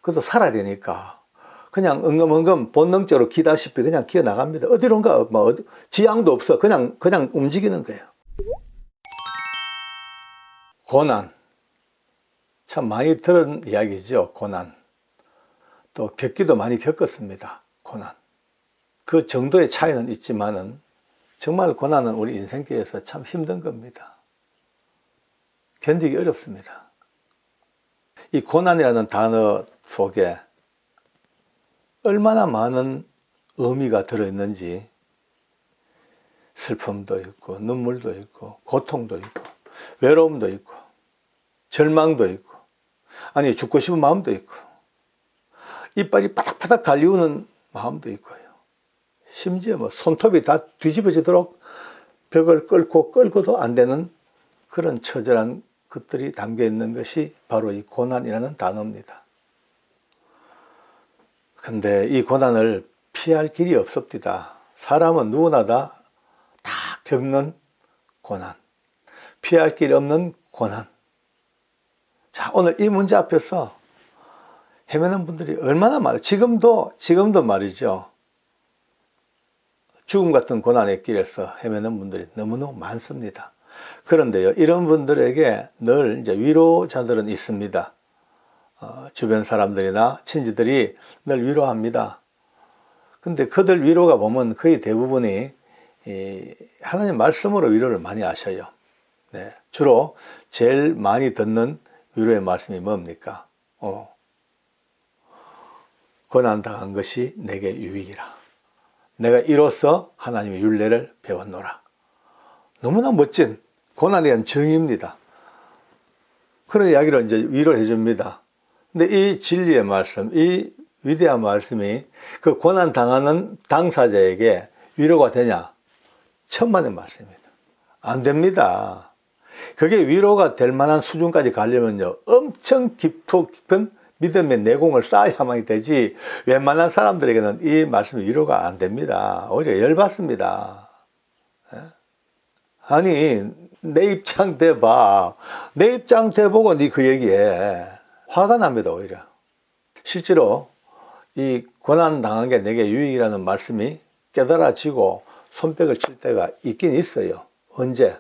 그것도 살아야 되니까 그냥 은금은금 본능적으로 기다시피 그냥 기어 나갑니다. 어디론가 뭐 어디 지향도 없어. 그냥 움직이는 거예요. 고난 참 많이 들은 이야기죠. 고난 또 겪기도 많이 겪었습니다. 고난 그 정도의 차이는 있지만은 정말 고난은 우리 인생길에서 참 힘든 겁니다. 견디기 어렵습니다. 이 고난이라는 단어 속에 얼마나 많은 의미가 들어있는지 슬픔도 있고 눈물도 있고 고통도 있고 외로움도 있고 절망도 있고 아니 죽고 싶은 마음도 있고 이빨이 바닥바닥 갈리우는 마음도 있고요. 심지어 뭐 손톱이 다 뒤집어지도록 벽을 끌고도 안 되는 그런 처절한 것들이 담겨 있는 것이 바로 이 고난이라는 단어입니다. 근데 이 고난을 피할 길이 없습니다. 사람은 누구나 다 겪는 고난, 피할 길이 없는 고난. 자, 오늘 이 문제 앞에서 헤매는 분들이 얼마나 많아요. 지금도 말이죠. 죽음 같은 고난의 길에서 헤매는 분들이 너무너무 많습니다. 그런데요, 이런 분들에게 늘 이제 위로자들은 있습니다. 주변 사람들이나 친지들이 늘 위로합니다. 근데 그들 위로가 보면 거의 대부분이 하나님 말씀으로 위로를 많이 하셔요. 네, 주로 제일 많이 듣는 위로의 말씀이 뭡니까? 고난당한 것이 내게 유익이라. 내가 이로써 하나님의 율례를 배웠노라. 너무나 멋진 고난에 대한 정의입니다. 그런 이야기를 이제 위로해 줍니다. 근데 이 진리의 말씀, 이 위대한 말씀이 그 고난 당하는 당사자에게 위로가 되냐? 천만의 말씀입니다. 안 됩니다. 그게 위로가 될 만한 수준까지 가려면요, 엄청 깊은 믿음의 내공을 쌓아야만 되지, 웬만한 사람들에게는 이 말씀이 위로가 안 됩니다. 오히려 열받습니다. 아니, 내 입장 대봐. 내 입장 대보고 네 그 얘기해. 화가 납니다, 오히려. 실제로 이 고난 당한 게 내게 유익이라는 말씀이 깨달아지고 손뼉을 칠 때가 있긴 있어요. 언제?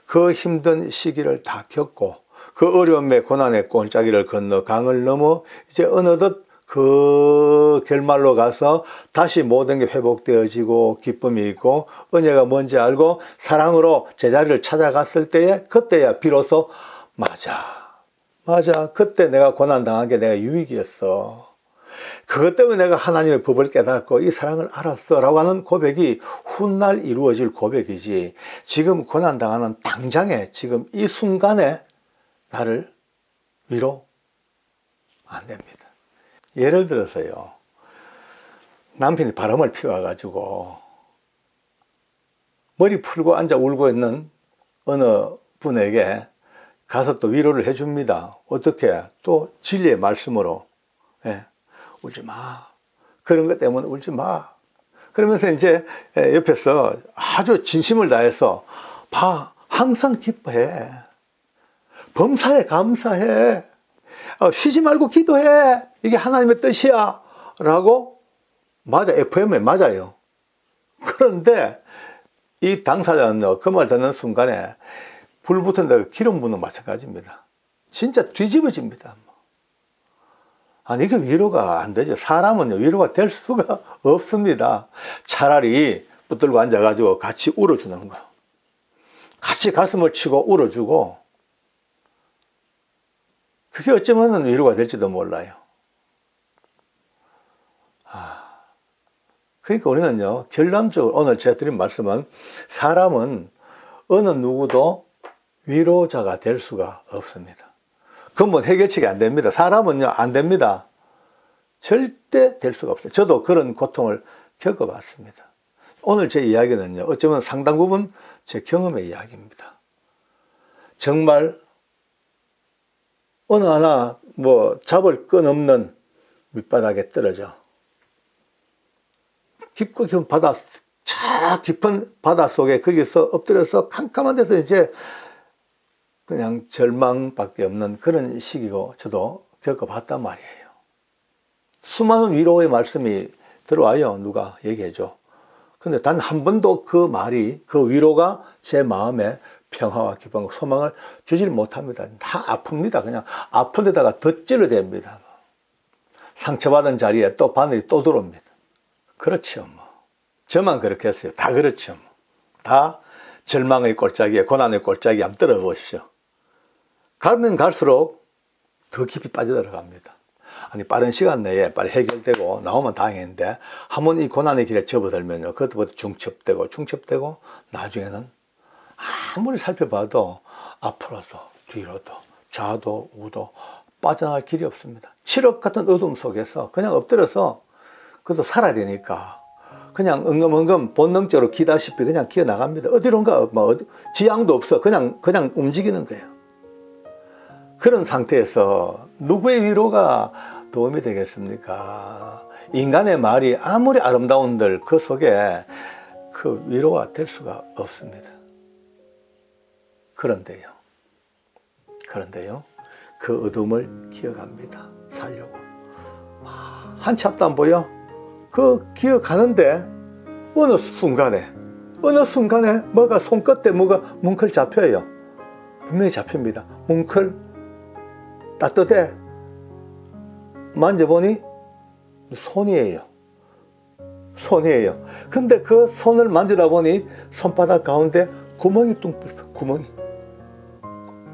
그 힘든 시기를 다 겪고 그 어려움의 고난의 골짜기를 건너 강을 넘어 이제 어느덧 그 결말로 가서 다시 모든 게 회복되어지고 기쁨이 있고 은혜가 뭔지 알고 사랑으로 제자리를 찾아갔을 때에 그때야 비로소 맞아 그때 내가 고난당한 게 내가 유익이었어. 그것 때문에 내가 하나님의 법을 깨닫고 이 사랑을 알았어 라고 하는 고백이 훗날 이루어질 고백이지, 지금 고난당하는 당장에 지금 이 순간에 나를 위로 안 됩니다. 예를 들어서요, 남편이 바람을 피워가지고 머리 풀고 앉아 울고 있는 어느 분에게 가서 또 위로를 해줍니다. 어떻게? 또 진리의 말씀으로. 울지 마. 그런 것 때문에 울지 마. 그러면서 이제 옆에서 아주 진심을 다해서 봐, 항상 기뻐해. 범사에 감사해. 쉬지 말고 기도해. 이게 하나님의 뜻이야. 라고, 맞아. FM에 맞아요. 그런데 이 당사자는요, 그 말 듣는 순간에 불 붙은 데가 기름 부는 마찬가지입니다. 진짜 뒤집어집니다. 아니, 이게 위로가 안 되죠. 사람은요, 위로가 될 수가 없습니다. 차라리 붙들고 앉아가지고 같이 울어주는 거예요. 같이 가슴을 치고 울어주고, 그게 어쩌면 위로가 될지도 몰라요. 그러니까 우리는요, 결론적으로 오늘 제가 드린 말씀은 사람은 어느 누구도 위로자가 될 수가 없습니다. 그건 해결책이 안 됩니다. 사람은요, 안 됩니다. 절대 될 수가 없어요. 저도 그런 고통을 겪어봤습니다. 오늘 제 이야기는요, 어쩌면 상당 부분 제 경험의 이야기입니다. 정말 어느 하나 잡을 건 없는 밑바닥에 떨어져 깊고 깊은 바다, 깊은 바다 속에 거기서 엎드려서 캄캄한 데서 이제 그냥 절망밖에 없는 그런 시기고 저도 겪어봤단 말이에요. 수많은 위로의 말씀이 들어와요. 누가 얘기해줘. 근데 단 한 번도 그 말이, 그 위로가 제 마음에 평화와 기쁨과 소망을 주질 못합니다. 다 아픕니다. 그냥 아픈 데다가 더 찔러댑니다. 상처받은 자리에 또 바늘이 또 들어옵니다. 그렇죠, 뭐. 저만 그렇게 했어요. 다 그렇죠, 뭐. 다 절망의 골짜기에, 고난의 골짜기에 한번 떨어 보십시오. 가면 갈수록 더 깊이 빠져들어갑니다. 아니, 빠른 시간 내에 빨리 해결되고 나오면 다행인데, 한번 이 고난의 길에 접어들면요, 그것부터 중첩되고, 나중에는 아무리 살펴봐도 앞으로도 뒤로도 좌도 우도 빠져나갈 길이 없습니다. 칠흑 같은 어둠 속에서 그냥 엎드려서 그래도 살아야 되니까 그냥 엉금엉금 본능적으로 기다시피 그냥 기어 나갑니다. 어디론가 뭐 지향도 없어. 그냥 움직이는 거예요. 그런 상태에서 누구의 위로가 도움이 되겠습니까? 인간의 말이 아무리 아름다운들 그 속에 그 위로가 될 수가 없습니다. 그런데요, 그 어둠을 기어갑니다. 살려고. 한치 앞도 안 보여? 그 기어가는데 어느 순간에 뭐가 손끝에 뭐가 뭉클 잡혀요. 분명히 잡힙니다. 뭉클 따뜻해. 만져보니 손이에요. 근데 그 손을 만지다 보니 손바닥 가운데 구멍이 뚱 뚫려.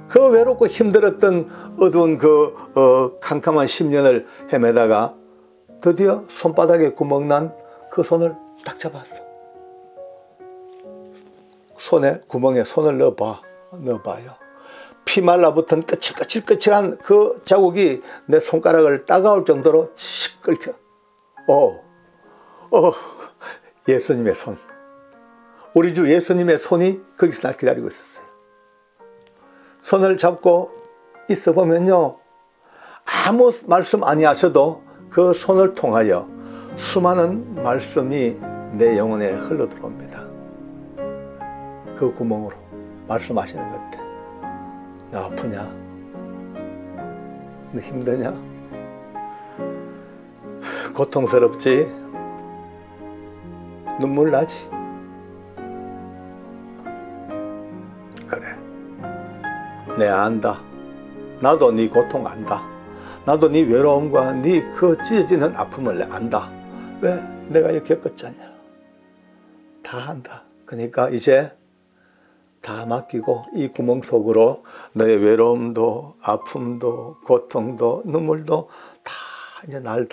그 외롭고 힘들었던 어두운 캄캄한 10년을 헤매다가 드디어 손바닥에 구멍 난 그 손을 딱 잡았어. 구멍에 손을 넣어봐요. 피 말라붙은 거칠거칠한 그 자국이 내 손가락을 따가울 정도로 칙 끓여. 예수님의 손. 우리 주 예수님의 손이 거기서 날 기다리고 있었어요. 손을 잡고 있어 보면요, 아무 말씀 아니하셔도 그 손을 통하여 수많은 말씀이 내 영혼에 흘러 들어옵니다. 그 구멍으로 말씀하시는 것 같아. 너 아프냐? 너 힘드냐? 고통스럽지? 눈물 나지? 그래, 내가 안다. 나도 네 고통 안다. 나도 네 외로움과 네 그 찢어지는 아픔을 안다. 왜? 내가 이렇게 겪었잖냐. 다 안다. 그러니까 이제 다 맡기고 이 구멍 속으로 너의 외로움도 아픔도 고통도 눈물도 다 이제 날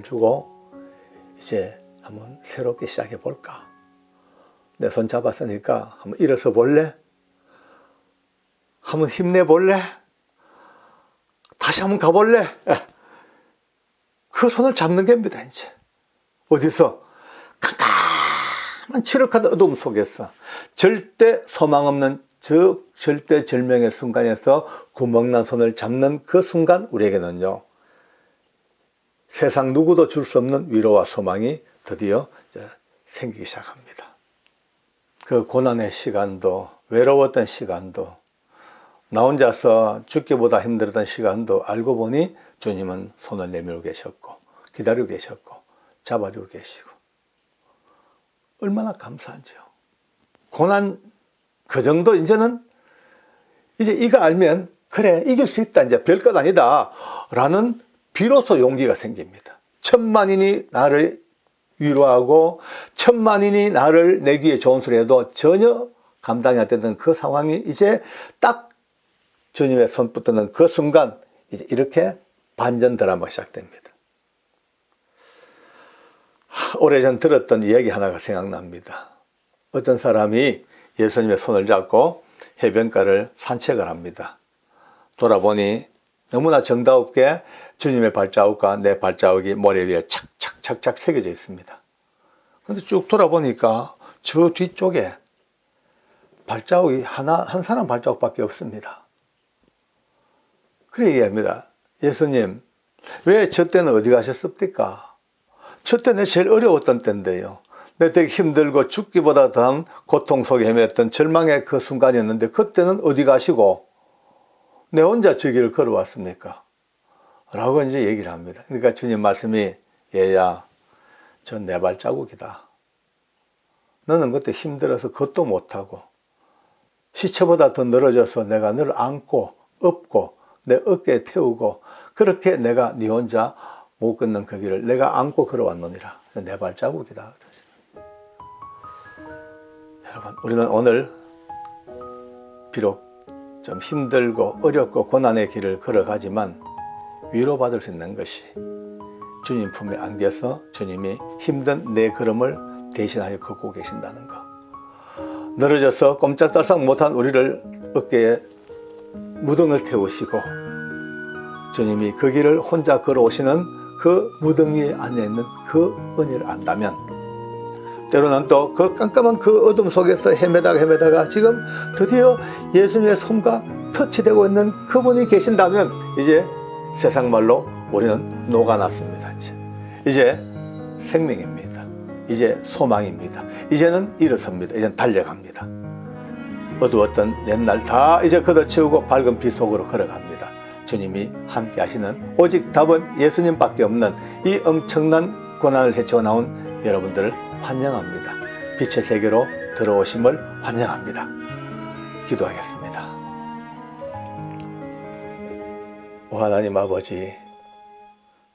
주고 이제 한번 새롭게 시작해 볼까. 내 손 잡았으니까 한번 일어서 볼래? 한번 힘내 볼래? 다시 한번 가볼래? 그 손을 잡는 겁니다. 이제 어디서? 깜깜한 칠흑한 어둠 속에서 절대 소망 없는 절대 절명의 순간에서 구멍난 손을 잡는 그 순간, 우리에게는요, 세상 누구도 줄 수 없는 위로와 소망이 드디어 생기기 시작합니다. 그 고난의 시간도, 외로웠던 시간도, 나 혼자서 죽기보다 힘들었던 시간도 알고 보니 주님은 손을 내밀고 계셨고, 기다리고 계셨고, 잡아주고 계시고, 얼마나 감사한지요. 고난 그 정도 이제는 이제 이거 알면 그래, 이길 수 있다, 이제 별것 아니다 라는 비로소 용기가 생깁니다. 천만인이 나를 위로하고 천만인이 나를 내 귀에 좋은 소리 해도 전혀 감당이 안 되던 그 상황이 이제 딱 주님의 손 붙드는 그 순간 이제 이렇게 반전 드라마가 시작됩니다. 오래전 들었던 이야기 하나가 생각납니다. 어떤 사람이 예수님의 손을 잡고 해변가를 산책을 합니다. 돌아보니 너무나 정다웁게 주님의 발자국과 내 발자국이 모래 위에 착착착착 새겨져 있습니다. 그런데 쭉 돌아보니까 저 뒤쪽에 발자국이 한 사람 발자국밖에 없습니다. 그래 얘기합니다. 예수님, 왜 저 때는 어디 가셨습니까? 저 때는 제일 어려웠던 때인데요. 내 되게 힘들고 죽기보다 더한 고통 속에 헤맸던 절망의 그 순간이었는데 그때는 어디 가시고 내 혼자 저 길을 걸어왔습니까? 라고 이제 얘기를 합니다. 그러니까 주님 말씀이 얘야, 저 내 발자국이다. 너는 그때 힘들어서 그것도 못하고 시체보다 더 늘어져서 내가 너를 안고 업고 내 어깨에 태우고 그렇게 내가 네 혼자 못 걷는 그 길을 내가 안고 걸어왔느니라. 내 발자국이다. 여러분, 우리는 오늘 비록 좀 힘들고 어렵고 고난의 길을 걸어가지만 위로받을 수 있는 것이 주님 품에 안겨서 주님이 힘든 내 걸음을 대신하여 걷고 계신다는 것. 늘어져서 꼼짝달싹 못한 우리를 어깨에 무등을 태우시고 주님이 그 길을 혼자 걸어오시는 그 무등위에 앉아있는 그 은혜를 안다면 때로는 또 그 깜깜한 그 어둠 속에서 헤매다가 지금 드디어 예수님의 손과 터치되고 있는 그분이 계신다면 이제 세상 말로 우리는 녹아났습니다. 이제 생명입니다. 이제 소망입니다. 이제는 일어섭니다. 이제는 달려갑니다. 어두웠던 옛날 다 이제 걷어치우고 밝은 빛 속으로 걸어갑니다. 주님이 함께 하시는 오직 답은 예수님밖에 없는 이 엄청난 고난을 헤쳐 나온 여러분들을 환영합니다. 빛의 세계로 들어오심을 환영합니다. 기도하겠습니다. 오 하나님 아버지,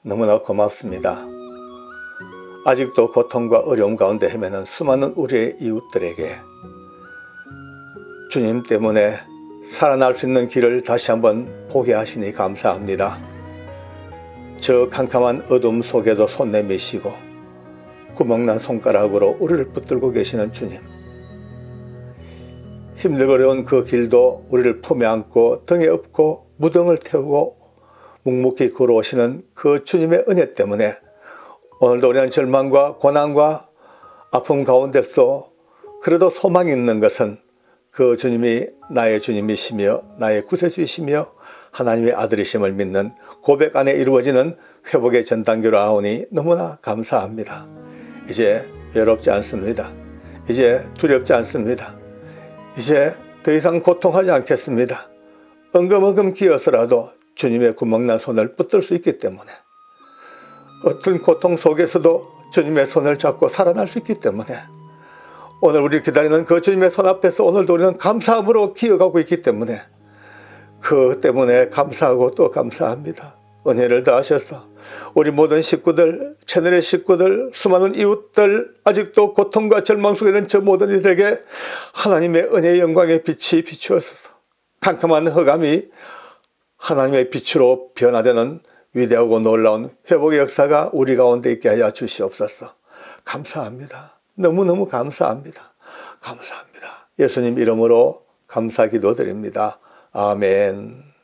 너무나 고맙습니다. 아직도 고통과 어려움 가운데 헤매는 수많은 우리의 이웃들에게 주님 때문에 살아날 수 있는 길을 다시 한번 보게 하시니 감사합니다. 저 캄캄한 어둠 속에도 손 내미시고 구멍난 손가락으로 우리를 붙들고 계시는 주님, 힘들고 어려운 그 길도 우리를 품에 안고 등에 업고 무등을 태우고 묵묵히 걸어오시는 그 주님의 은혜 때문에 오늘도 우리는 절망과 고난과 아픔 가운데서 그래도 소망이 있는 것은 그 주님이 나의 주님이시며 나의 구세주이시며 하나님의 아들이심을 믿는 고백 안에 이루어지는 회복의 전단계로 아오니 너무나 감사합니다. 이제 외롭지 않습니다. 이제 두렵지 않습니다. 이제 더 이상 고통하지 않겠습니다. 엉금엉금 기어서라도 주님의 구멍난 손을 붙들 수 있기 때문에 어떤 고통 속에서도 주님의 손을 잡고 살아날 수 있기 때문에 오늘 우리를 기다리는 그 주님의 손 앞에서 오늘도 우리는 감사함으로 기어가고 있기 때문에 그 때문에 감사하고 또 감사합니다. 은혜를 더하셔서 우리 모든 식구들, 채널의 식구들, 수많은 이웃들, 아직도 고통과 절망 속에 있는 저 모든 이들에게 하나님의 은혜의 영광의 빛이 비추어서 캄캄한 흑암이 하나님의 빛으로 변화되는 위대하고 놀라운 회복의 역사가 우리 가운데 있게 하여 주시옵소서. 감사합니다. 너무너무 감사합니다. 감사합니다. 예수님 이름으로 감사 기도드립니다. 아멘.